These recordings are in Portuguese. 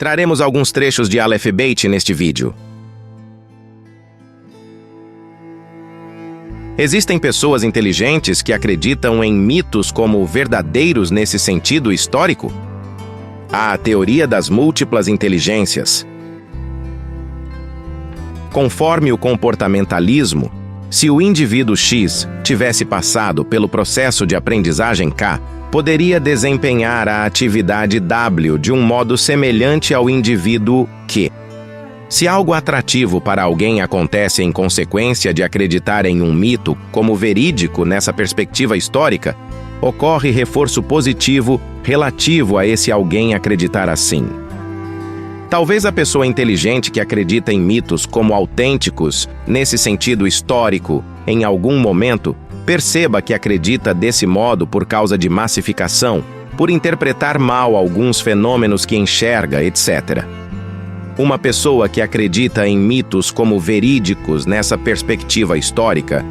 Traremos alguns trechos de Aleph Beit neste vídeo. Existem pessoas inteligentes que acreditam em mitos como verdadeiros nesse sentido histórico? Há a teoria das múltiplas inteligências. Conforme o comportamentalismo, se o indivíduo X tivesse passado pelo processo de aprendizagem K, poderia desempenhar a atividade W de um modo semelhante ao indivíduo Q. Se algo atrativo para alguém acontece em consequência de acreditar em um mito como verídico nessa perspectiva histórica, ocorre reforço positivo relativo a esse alguém acreditar assim. Talvez a pessoa inteligente que acredita em mitos como autênticos, nesse sentido histórico, em algum momento, perceba que acredita desse modo por causa de massificação, por interpretar mal alguns fenômenos que enxerga, etc. Uma pessoa que acredita em mitos como verídicos nessa perspectiva histórica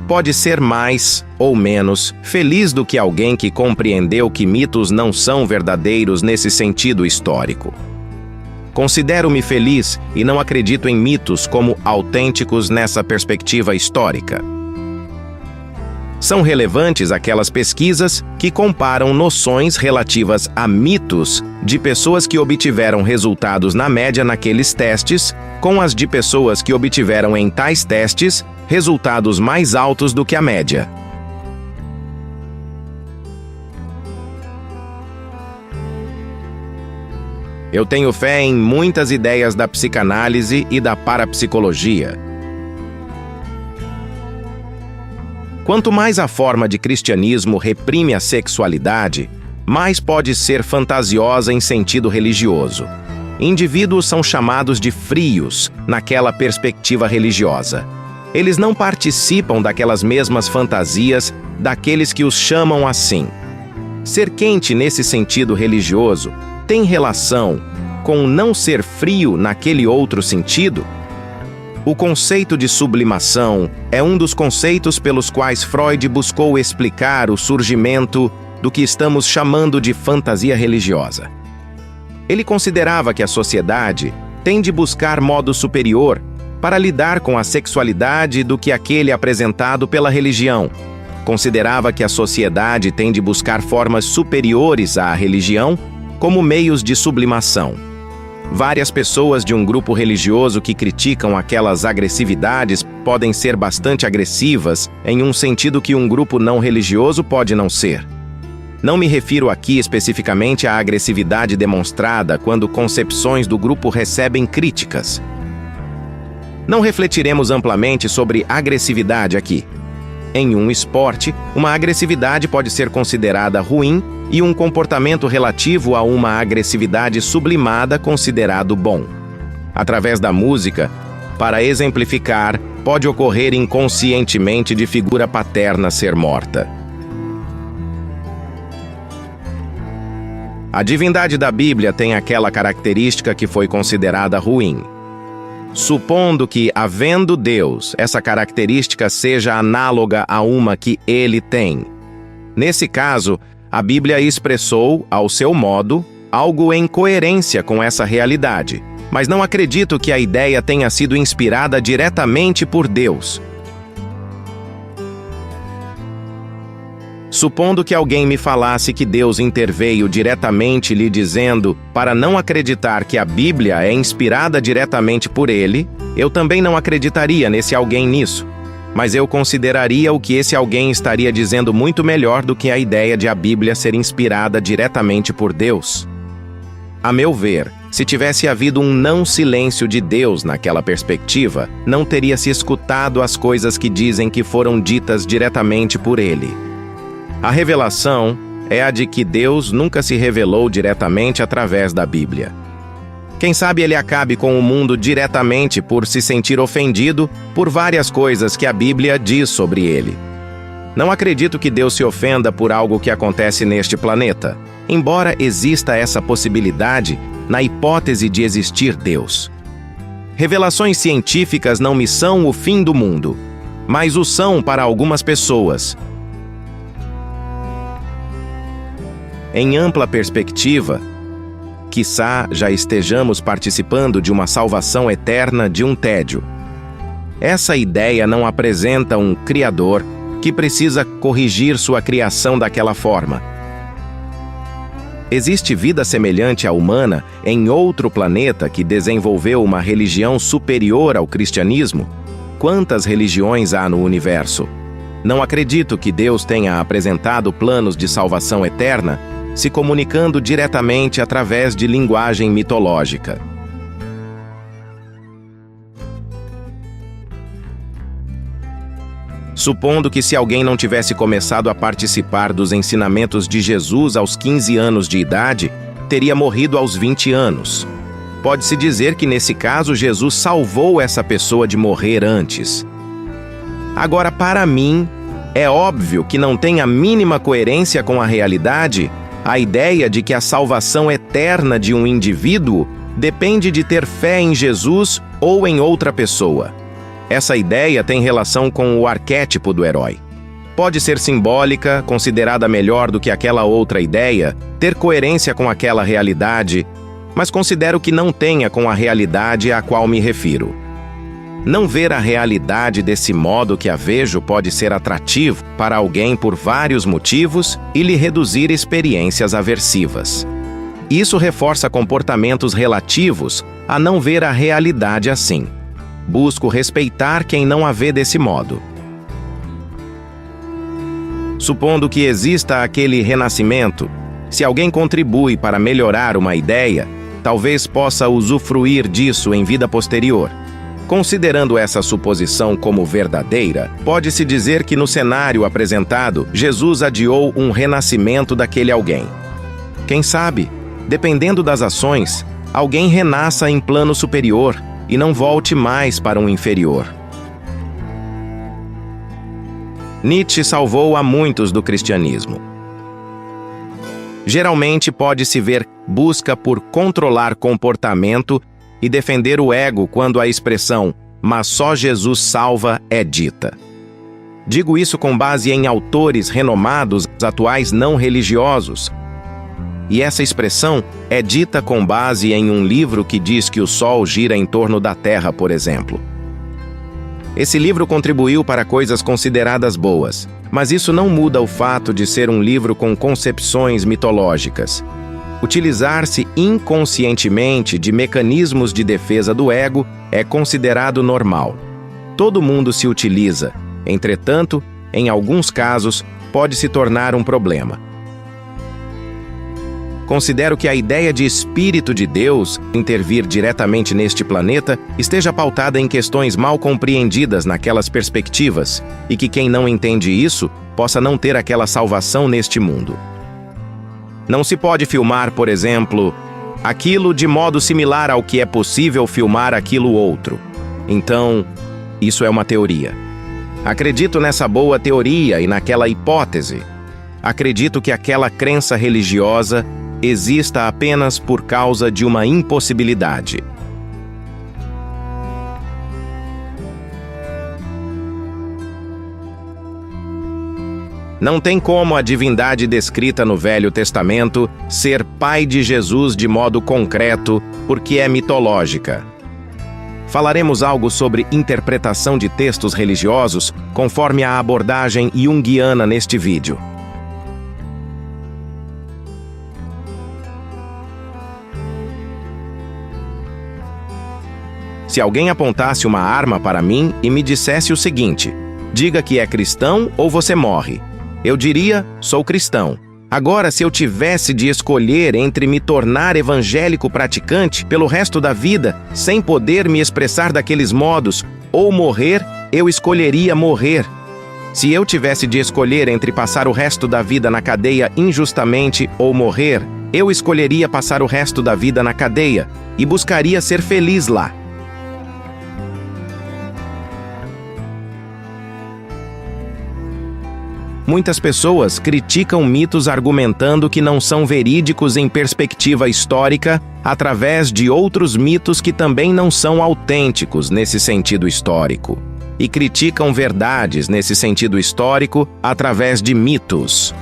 pode ser mais ou menos feliz do que alguém que compreendeu que mitos não são verdadeiros nesse sentido histórico. Considero-me feliz e não acredito em mitos como autênticos nessa perspectiva histórica. São relevantes aquelas pesquisas que comparam noções relativas a mitos de pessoas que obtiveram resultados na média naqueles testes com as de pessoas que obtiveram em tais testes resultados mais altos do que a média. Eu tenho fé em muitas ideias da psicanálise e da parapsicologia. Quanto mais a forma de cristianismo reprime a sexualidade, mais pode ser fantasiosa em sentido religioso. Indivíduos são chamados de frios naquela perspectiva religiosa. Eles não participam daquelas mesmas fantasias daqueles que os chamam assim. Ser quente nesse sentido religioso tem relação com não ser frio naquele outro sentido? O conceito de sublimação é um dos conceitos pelos quais Freud buscou explicar o surgimento do que estamos chamando de fantasia religiosa. Ele considerava que a sociedade tem de buscar modo superior para lidar com a sexualidade do que aquele apresentado pela religião. Considerava que a sociedade tem de buscar formas superiores à religião como meios de sublimação. Várias pessoas de um grupo religioso que criticam aquelas agressividades podem ser bastante agressivas em um sentido que um grupo não religioso pode não ser. Não me refiro aqui especificamente à agressividade demonstrada quando concepções do grupo recebem críticas. Não refletiremos amplamente sobre agressividade aqui. Em um esporte, uma agressividade pode ser considerada ruim e um comportamento relativo a uma agressividade sublimada considerado bom. Através da música, para exemplificar, pode ocorrer inconscientemente de figura paterna ser morta. A divindade da Bíblia tem aquela característica que foi considerada ruim. Supondo que, havendo Deus, essa característica seja análoga a uma que ele tem. Nesse caso, a Bíblia expressou, ao seu modo, algo em coerência com essa realidade, mas não acredito que a ideia tenha sido inspirada diretamente por Deus. Supondo que alguém me falasse que Deus interveio diretamente lhe dizendo para não acreditar que a Bíblia é inspirada diretamente por ele, eu também não acreditaria nesse alguém nisso. Mas eu consideraria o que esse alguém estaria dizendo muito melhor do que a ideia de a Bíblia ser inspirada diretamente por Deus. A meu ver, se tivesse havido um não silêncio de Deus naquela perspectiva, não teria se escutado as coisas que dizem que foram ditas diretamente por ele. A revelação é a de que Deus nunca se revelou diretamente através da Bíblia. Quem sabe ele acabe com o mundo diretamente por se sentir ofendido por várias coisas que a Bíblia diz sobre ele. Não acredito que Deus se ofenda por algo que acontece neste planeta, embora exista essa possibilidade na hipótese de existir Deus. Revelações científicas não me são o fim do mundo, mas o são para algumas pessoas. Em ampla perspectiva, quiçá já estejamos participando de uma salvação eterna de um tédio. Essa ideia não apresenta um Criador que precisa corrigir sua criação daquela forma. Existe vida semelhante à humana em outro planeta que desenvolveu uma religião superior ao cristianismo? Quantas religiões há no universo? Não acredito que Deus tenha apresentado planos de salvação eterna se comunicando diretamente através de linguagem mitológica. Supondo que se alguém não tivesse começado a participar dos ensinamentos de Jesus aos 15 anos de idade, teria morrido aos 20 anos. Pode-se dizer que nesse caso Jesus salvou essa pessoa de morrer antes. Agora, para mim, é óbvio que não tem a mínima coerência com a realidade a ideia de que a salvação eterna de um indivíduo depende de ter fé em Jesus ou em outra pessoa. Essa ideia tem relação com o arquétipo do herói. Pode ser simbólica, considerada melhor do que aquela outra ideia, ter coerência com aquela realidade, mas considero que não tenha com a realidade a qual me refiro. Não ver a realidade desse modo que a vejo pode ser atrativo para alguém por vários motivos e lhe reduzir experiências aversivas. Isso reforça comportamentos relativos a não ver a realidade assim. Busco respeitar quem não a vê desse modo. Supondo que exista aquele renascimento, se alguém contribui para melhorar uma ideia, talvez possa usufruir disso em vida posterior. Considerando essa suposição como verdadeira, pode-se dizer que no cenário apresentado, Jesus adiou um renascimento daquele alguém. Quem sabe, dependendo das ações, alguém renasça em plano superior e não volte mais para um inferior. Nietzsche salvou a muitos do cristianismo. Geralmente pode-se ver busca por controlar comportamento e defender o ego quando a expressão "mas só Jesus salva" é dita. Digo isso com base em autores renomados atuais não religiosos. E essa expressão é dita com base em um livro que diz que o Sol gira em torno da Terra, por exemplo. Esse livro contribuiu para coisas consideradas boas, mas isso não muda o fato de ser um livro com concepções mitológicas. Utilizar-se inconscientemente de mecanismos de defesa do ego é considerado normal. Todo mundo se utiliza, entretanto, em alguns casos, pode se tornar um problema. Considero que a ideia de Espírito de Deus intervir diretamente neste planeta esteja pautada em questões mal compreendidas naquelas perspectivas e que quem não entende isso possa não ter aquela salvação neste mundo. Não se pode filmar, por exemplo, aquilo de modo similar ao que é possível filmar aquilo outro. Então, isso é uma teoria. Acredito nessa boa teoria e naquela hipótese. Acredito que aquela crença religiosa exista apenas por causa de uma impossibilidade. Não tem como a divindade descrita no Velho Testamento ser pai de Jesus de modo concreto, porque é mitológica. Falaremos algo sobre interpretação de textos religiosos conforme a abordagem junguiana neste vídeo. Se alguém apontasse uma arma para mim e me dissesse o seguinte: diga que é cristão ou você morre, eu diria, sou cristão. Agora, se eu tivesse de escolher entre me tornar evangélico praticante pelo resto da vida, sem poder me expressar daqueles modos, ou morrer, eu escolheria morrer. Se eu tivesse de escolher entre passar o resto da vida na cadeia injustamente ou morrer, eu escolheria passar o resto da vida na cadeia e buscaria ser feliz lá. Muitas pessoas criticam mitos argumentando que não são verídicos em perspectiva histórica através de outros mitos que também não são autênticos nesse sentido histórico. E criticam verdades nesse sentido histórico através de mitos.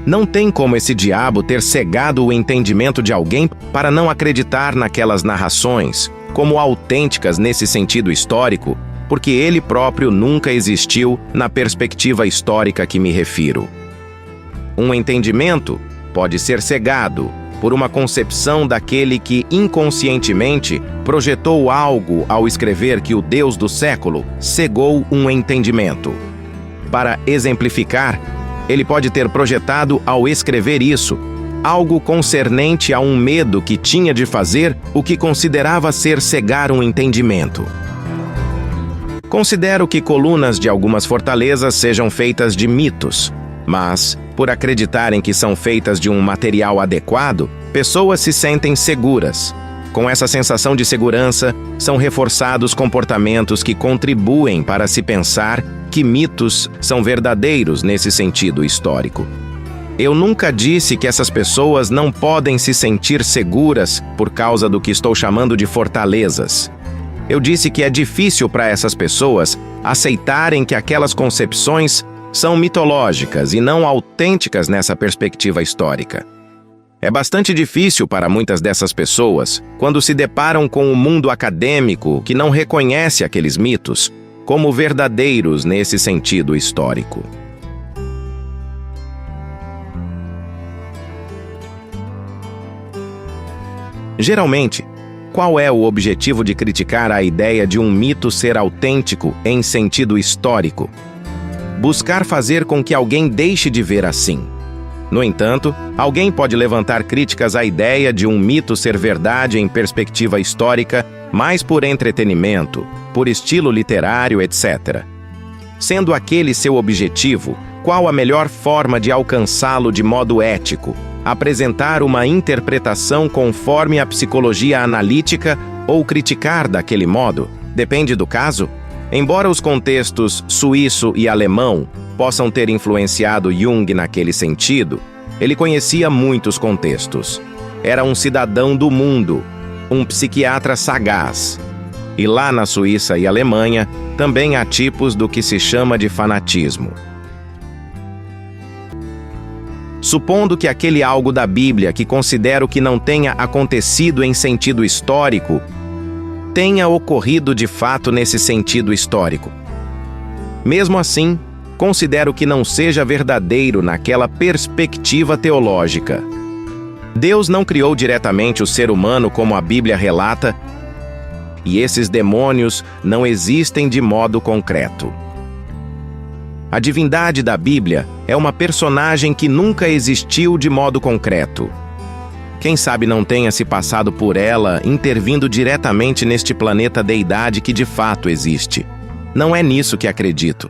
Não tem como esse diabo ter cegado o entendimento de alguém para não acreditar naquelas narrações como autênticas nesse sentido histórico, porque ele próprio nunca existiu na perspectiva histórica que me refiro. Um entendimento pode ser cegado por uma concepção daquele que inconscientemente projetou algo ao escrever que o Deus do século cegou um entendimento. Para exemplificar, ele pode ter projetado ao escrever isso algo concernente a um medo que tinha de fazer o que considerava ser cegar um entendimento. Considero que colunas de algumas fortalezas sejam feitas de mitos, mas, por acreditarem que são feitas de um material adequado, pessoas se sentem seguras. Com essa sensação de segurança, são reforçados comportamentos que contribuem para se pensar que mitos são verdadeiros nesse sentido histórico. Eu nunca disse que essas pessoas não podem se sentir seguras por causa do que estou chamando de fortalezas. Eu disse que é difícil para essas pessoas aceitarem que aquelas concepções são mitológicas e não autênticas nessa perspectiva histórica. É bastante difícil para muitas dessas pessoas, quando se deparam com o mundo acadêmico que não reconhece aqueles mitos como verdadeiros nesse sentido histórico. Geralmente, qual é o objetivo de criticar a ideia de um mito ser autêntico em sentido histórico? Buscar fazer com que alguém deixe de ver assim. No entanto, alguém pode levantar críticas à ideia de um mito ser verdade em perspectiva histórica, mais por entretenimento, por estilo literário, etc. Sendo aquele seu objetivo, qual a melhor forma de alcançá-lo de modo ético? Apresentar uma interpretação conforme a psicologia analítica ou criticar daquele modo? Depende do caso. Embora os contextos suíço e alemão possam ter influenciado Jung naquele sentido, ele conhecia muitos contextos. Era um cidadão do mundo, um psiquiatra sagaz. E lá na Suíça e Alemanha, também há tipos do que se chama de fanatismo. Supondo que aquele algo da Bíblia que considero que não tenha acontecido em sentido histórico, tenha ocorrido de fato nesse sentido histórico. Mesmo assim, considero que não seja verdadeiro naquela perspectiva teológica. Deus não criou diretamente o ser humano como a Bíblia relata, e esses demônios não existem de modo concreto. A divindade da Bíblia é uma personagem que nunca existiu de modo concreto. Quem sabe não tenha se passado por ela, intervindo diretamente neste planeta deidade que de fato existe. Não é nisso que acredito.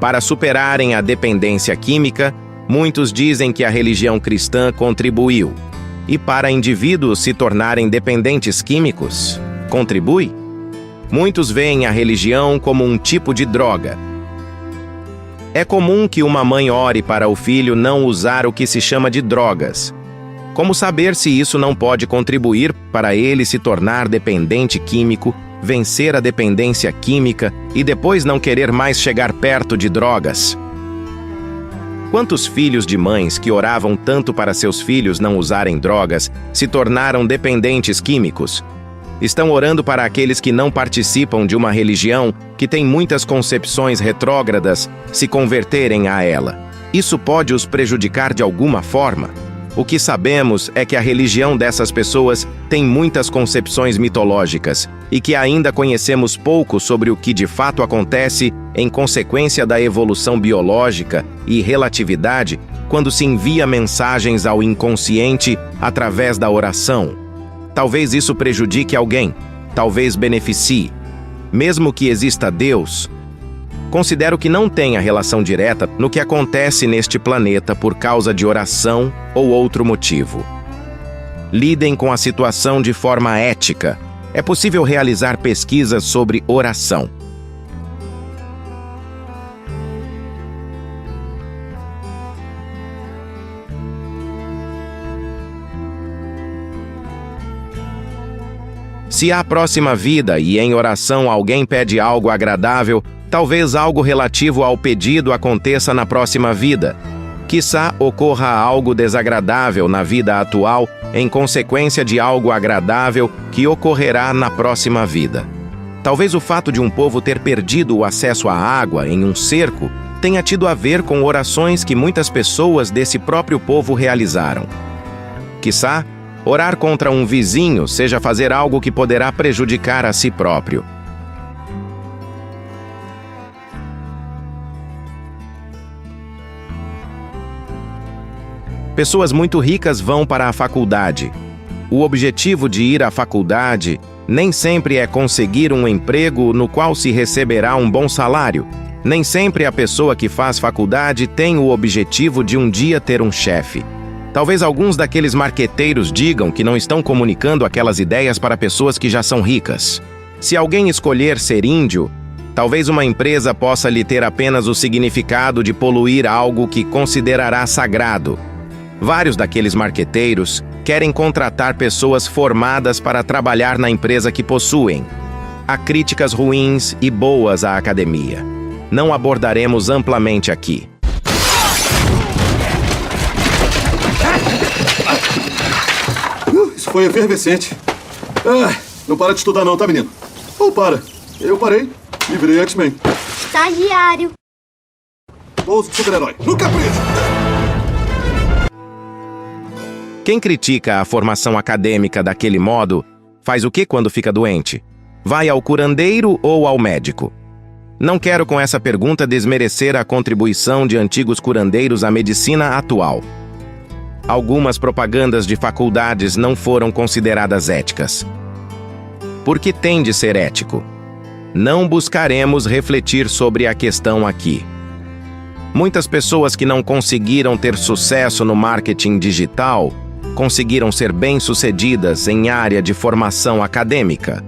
Para superarem a dependência química, muitos dizem que a religião cristã contribuiu. E para indivíduos se tornarem dependentes químicos, contribui? Muitos veem a religião como um tipo de droga. É comum que uma mãe ore para o filho não usar o que se chama de drogas. Como saber se isso não pode contribuir para ele se tornar dependente químico, vencer a dependência química e depois não querer mais chegar perto de drogas? Quantos filhos de mães que oravam tanto para seus filhos não usarem drogas se tornaram dependentes químicos? Estão orando para aqueles que não participam de uma religião que tem muitas concepções retrógradas se converterem a ela. Isso pode os prejudicar de alguma forma? O que sabemos é que a religião dessas pessoas tem muitas concepções mitológicas e que ainda conhecemos pouco sobre o que de fato acontece em consequência da evolução biológica e relatividade quando se envia mensagens ao inconsciente através da oração. Talvez isso prejudique alguém, talvez beneficie. Mesmo que exista Deus, considero que não tenha relação direta no que acontece neste planeta por causa de oração ou outro motivo. Lidem com a situação de forma ética. É possível realizar pesquisas sobre oração. Se há próxima vida e em oração alguém pede algo agradável, Talvez algo relativo ao pedido aconteça na próxima vida. Quiçá ocorra algo desagradável na vida atual em consequência de algo agradável que ocorrerá na próxima vida. Talvez o fato de um povo ter perdido o acesso à água em um cerco tenha tido a ver com orações que muitas pessoas desse próprio povo realizaram. Quiçá, orar contra um vizinho seja fazer algo que poderá prejudicar a si próprio. Pessoas muito ricas vão para a faculdade. O objetivo de ir à faculdade nem sempre é conseguir um emprego no qual se receberá um bom salário. Nem sempre a pessoa que faz faculdade tem o objetivo de um dia ter um chefe. Talvez alguns daqueles marqueteiros digam que não estão comunicando aquelas ideias para pessoas que já são ricas. Se alguém escolher ser índio, talvez uma empresa possa lhe ter apenas o significado de poluir algo que considerará sagrado. Vários daqueles marqueteiros querem contratar pessoas formadas para trabalhar na empresa que possuem. Há críticas ruins e boas à academia. Não abordaremos amplamente aqui. Isso foi efervescente. Não para de estudar não, tá, menino? Ou para. Eu parei e virei X-Men. Estagiário. Pouso de super-herói. No capricho! Quem critica a formação acadêmica daquele modo, faz o que quando fica doente? Vai ao curandeiro ou ao médico? Não quero com essa pergunta desmerecer a contribuição de antigos curandeiros à medicina atual. Algumas propagandas de faculdades não foram consideradas éticas. Por que tem de ser ético? Não buscaremos refletir sobre a questão aqui. Muitas pessoas que não conseguiram ter sucesso no marketing digital conseguiram ser bem-sucedidas em área de formação acadêmica.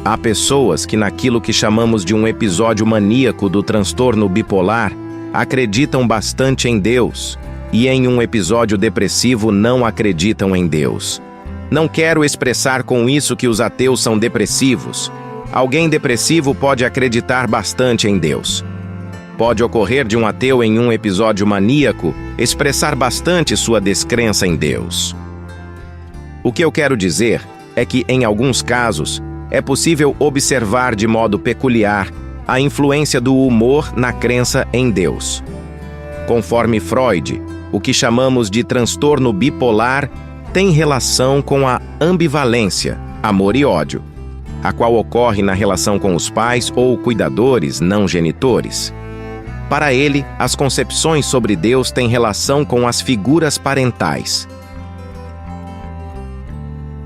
Há pessoas que naquilo que chamamos de um episódio maníaco do transtorno bipolar acreditam bastante em Deus e em um episódio depressivo não acreditam em Deus. Não quero expressar com isso que os ateus são depressivos. Alguém depressivo pode acreditar bastante em Deus. Pode ocorrer de um ateu em um episódio maníaco expressar bastante sua descrença em Deus. O que eu quero dizer é que, em alguns casos, é possível observar de modo peculiar a influência do humor na crença em Deus. Conforme Freud, o que chamamos de transtorno bipolar tem relação com a ambivalência, amor e ódio, a qual ocorre na relação com os pais ou cuidadores não genitores. Para ele, as concepções sobre Deus têm relação com as figuras parentais.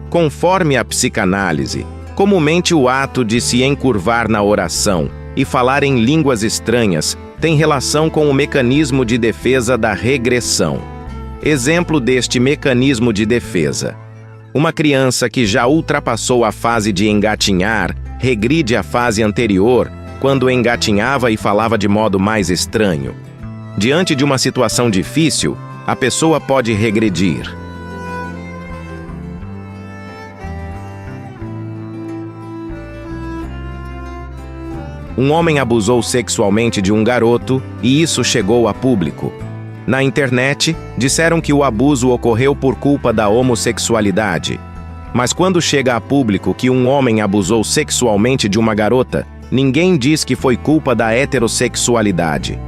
Conforme a psicanálise, comumente o ato de se encurvar na oração e falar em línguas estranhas tem relação com o mecanismo de defesa da regressão. Exemplo deste mecanismo de defesa: uma criança que já ultrapassou a fase de engatinhar regride à fase anterior quando engatinhava e falava de modo mais estranho. Diante de uma situação difícil, a pessoa pode regredir. Um homem abusou sexualmente de um garoto e isso chegou a público. Na internet, disseram que o abuso ocorreu por culpa da homossexualidade. Mas quando chega a público que um homem abusou sexualmente de uma garota, ninguém diz que foi culpa da heterossexualidade.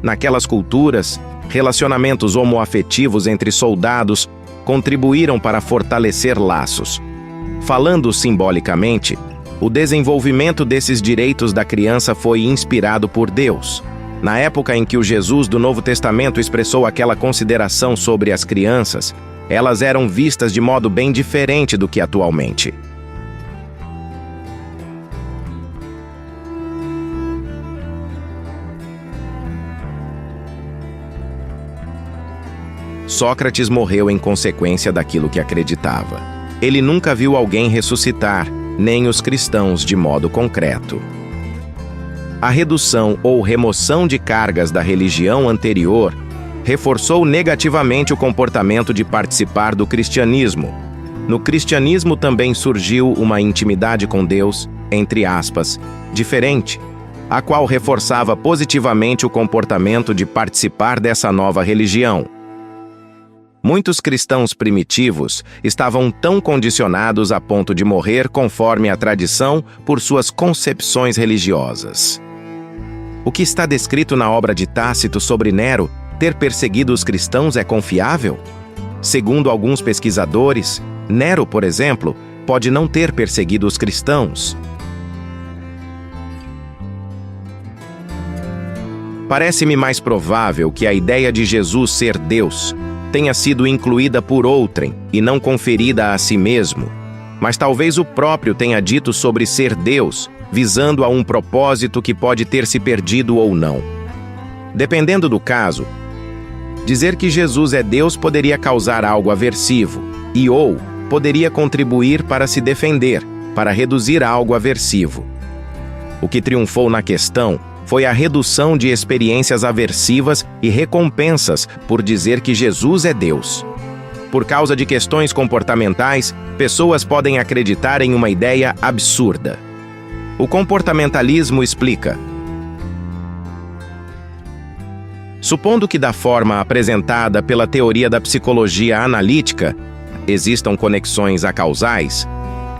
Naquelas culturas, relacionamentos homoafetivos entre soldados contribuíram para fortalecer laços. Falando simbolicamente, o desenvolvimento desses direitos da criança foi inspirado por Deus. Na época em que o Jesus do Novo Testamento expressou aquela consideração sobre as crianças, elas eram vistas de modo bem diferente do que atualmente. Sócrates morreu em consequência daquilo que acreditava. Ele nunca viu alguém ressuscitar, nem os cristãos de modo concreto. A redução ou remoção de cargas da religião anterior reforçou negativamente o comportamento de participar do cristianismo. No cristianismo também surgiu uma intimidade com Deus, entre aspas, diferente, a qual reforçava positivamente o comportamento de participar dessa nova religião. Muitos cristãos primitivos estavam tão condicionados a ponto de morrer conforme a tradição por suas concepções religiosas. O que está descrito na obra de Tácito sobre Nero ter perseguido os cristãos é confiável? Segundo alguns pesquisadores, Nero, por exemplo, pode não ter perseguido os cristãos. Parece-me mais provável que a ideia de Jesus ser Deus tenha sido incluída por outrem e não conferida a si mesmo, mas talvez o próprio tenha dito sobre ser Deus, visando a um propósito que pode ter se perdido ou não. Dependendo do caso, dizer que Jesus é Deus poderia causar algo aversivo ou poderia contribuir para se defender, para reduzir algo aversivo. O que triunfou na questão foi a redução de experiências aversivas e recompensas por dizer que Jesus é Deus. Por causa de questões comportamentais, pessoas podem acreditar em uma ideia absurda. O comportamentalismo explica: supondo que da forma apresentada pela teoria da psicologia analítica existam conexões acausais,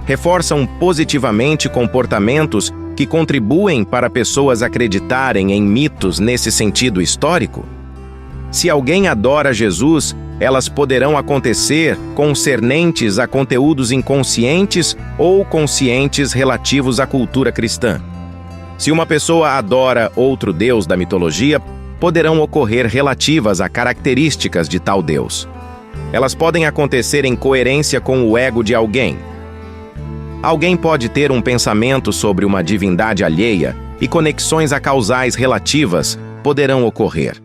reforçam positivamente comportamentos que contribuem para pessoas acreditarem em mitos nesse sentido histórico? Se alguém adora Jesus, elas poderão acontecer concernentes a conteúdos inconscientes ou conscientes relativos à cultura cristã. Se uma pessoa adora outro deus da mitologia, poderão ocorrer relativas a características de tal deus. Elas podem acontecer em coerência com o ego de alguém. Alguém pode ter um pensamento sobre uma divindade alheia e conexões acausais relativas poderão ocorrer.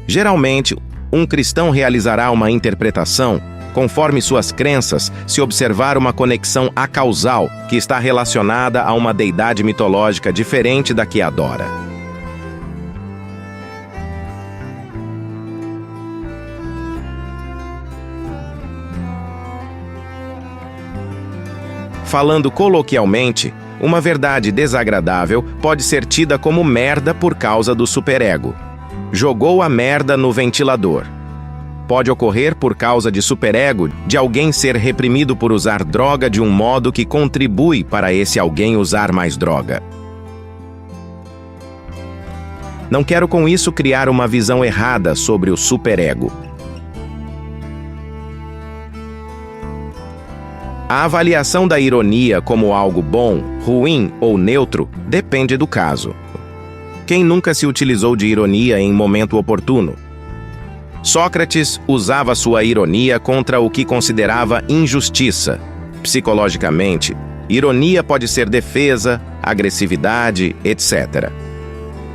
Geralmente, um cristão realizará uma interpretação conforme suas crenças se observar uma conexão acausal que está relacionada a uma deidade mitológica diferente da que adora. Falando coloquialmente, uma verdade desagradável pode ser tida como merda por causa do superego. Jogou a merda no ventilador. Pode ocorrer por causa de superego de alguém ser reprimido por usar droga de um modo que contribui para esse alguém usar mais droga. Não quero com isso criar uma visão errada sobre o superego. A avaliação da ironia como algo bom, ruim ou neutro depende do caso. Quem nunca se utilizou de ironia em momento oportuno? Sócrates usava sua ironia contra o que considerava injustiça. Psicologicamente, ironia pode ser defesa, agressividade, etc.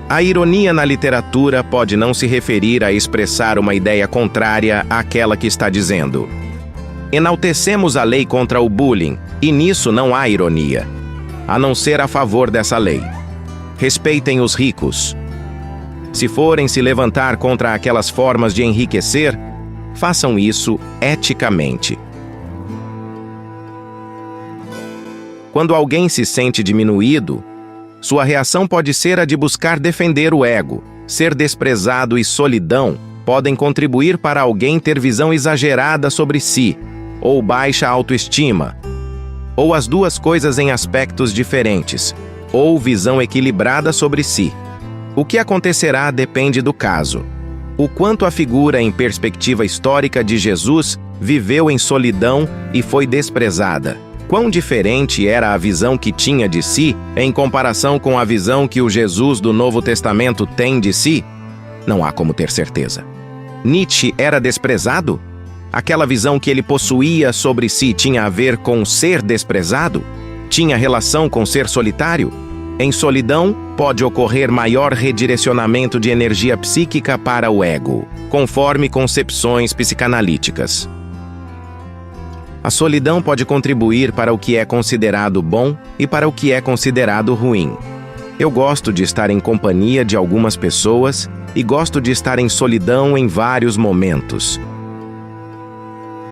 A ironia na literatura pode não se referir a expressar uma ideia contrária àquela que está dizendo. Enaltecemos a lei contra o bullying, e nisso não há ironia, a não ser a favor dessa lei. Respeitem os ricos. Se forem se levantar contra aquelas formas de enriquecer, façam isso eticamente. Quando alguém se sente diminuído, sua reação pode ser a de buscar defender o ego. Ser desprezado e solidão podem contribuir para alguém ter visão exagerada sobre si, ou baixa autoestima, ou as duas coisas em aspectos diferentes, ou visão equilibrada sobre si. O que acontecerá depende do caso. O quanto a figura em perspectiva histórica de Jesus viveu em solidão e foi desprezada. Quão diferente era a visão que tinha de si em comparação com a visão que o Jesus do Novo Testamento tem de si? Não há como ter certeza. Nietzsche era desprezado? Aquela visão que ele possuía sobre si tinha a ver com ser desprezado? Tinha relação com ser solitário? Em solidão, pode ocorrer maior redirecionamento de energia psíquica para o ego, conforme concepções psicanalíticas. A solidão pode contribuir para o que é considerado bom e para o que é considerado ruim. Eu gosto de estar em companhia de algumas pessoas e gosto de estar em solidão em vários momentos.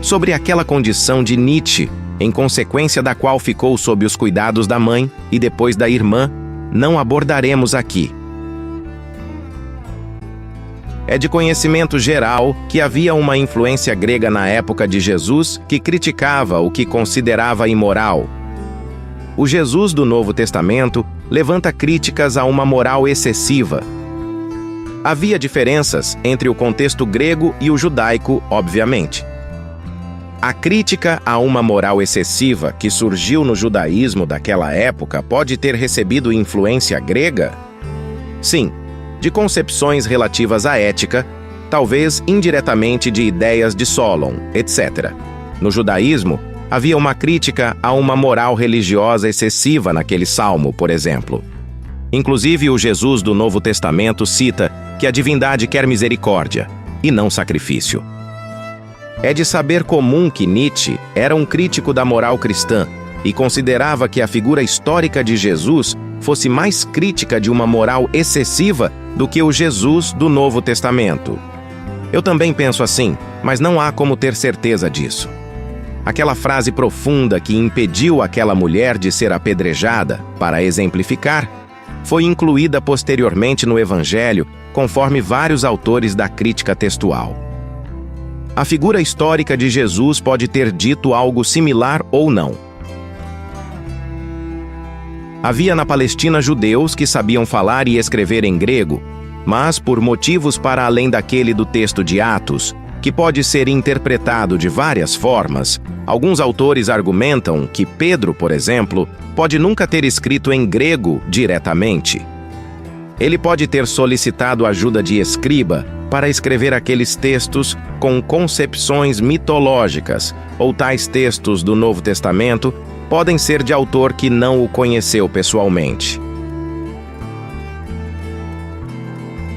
Sobre aquela condição de Nietzsche, em consequência da qual ficou sob os cuidados da mãe e depois da irmã, não abordaremos aqui. É de conhecimento geral que havia uma influência grega na época de Jesus que criticava o que considerava imoral. O Jesus do Novo Testamento levanta críticas a uma moral excessiva. Havia diferenças entre o contexto grego e o judaico, obviamente. A crítica a uma moral excessiva que surgiu no judaísmo daquela época pode ter recebido influência grega? Sim, de concepções relativas à ética, talvez indiretamente de ideias de Solon, etc. No judaísmo, havia uma crítica a uma moral religiosa excessiva naquele salmo, por exemplo. Inclusive, o Jesus do Novo Testamento cita que a divindade quer misericórdia, e não sacrifício. É de saber comum que Nietzsche era um crítico da moral cristã e considerava que a figura histórica de Jesus fosse mais crítica de uma moral excessiva do que o Jesus do Novo Testamento. Eu também penso assim, mas não há como ter certeza disso. Aquela frase profunda que impediu aquela mulher de ser apedrejada, para exemplificar, foi incluída posteriormente no Evangelho, conforme vários autores da crítica textual. A figura histórica de Jesus pode ter dito algo similar ou não. Havia na Palestina judeus que sabiam falar e escrever em grego, mas por motivos para além daquele do texto de Atos, que pode ser interpretado de várias formas, alguns autores argumentam que Pedro, por exemplo, pode nunca ter escrito em grego diretamente. Ele pode ter solicitado ajuda de escriba para escrever aqueles textos com concepções mitológicas, ou tais textos do Novo Testamento podem ser de autor que não o conheceu pessoalmente.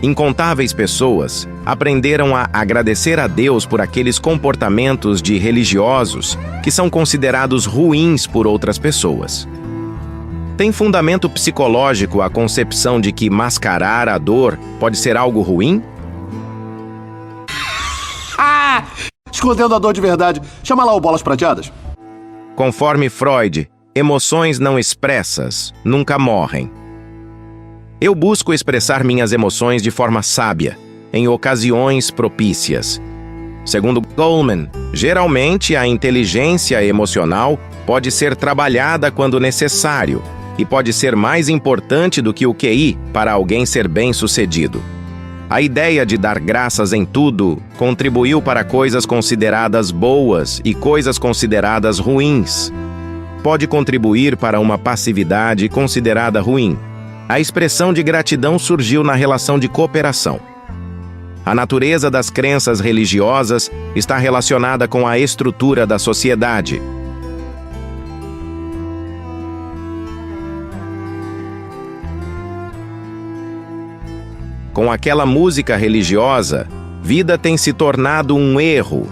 Incontáveis pessoas aprenderam a agradecer a Deus por aqueles comportamentos de religiosos que são considerados ruins por outras pessoas. Tem fundamento psicológico a concepção de que mascarar a dor pode ser algo ruim? Escondendo a dor de verdade. Chama lá o Bolas Prateadas. Conforme Freud, emoções não expressas nunca morrem. Eu busco expressar minhas emoções de forma sábia, em ocasiões propícias. Segundo Goleman, geralmente a inteligência emocional pode ser trabalhada quando necessário e pode ser mais importante do que o QI para alguém ser bem-sucedido. A ideia de dar graças em tudo contribuiu para coisas consideradas boas e coisas consideradas ruins. Pode contribuir para uma passividade considerada ruim. A expressão de gratidão surgiu na relação de cooperação. A natureza das crenças religiosas está relacionada com a estrutura da sociedade. Com aquela música religiosa, vida tem se tornado um erro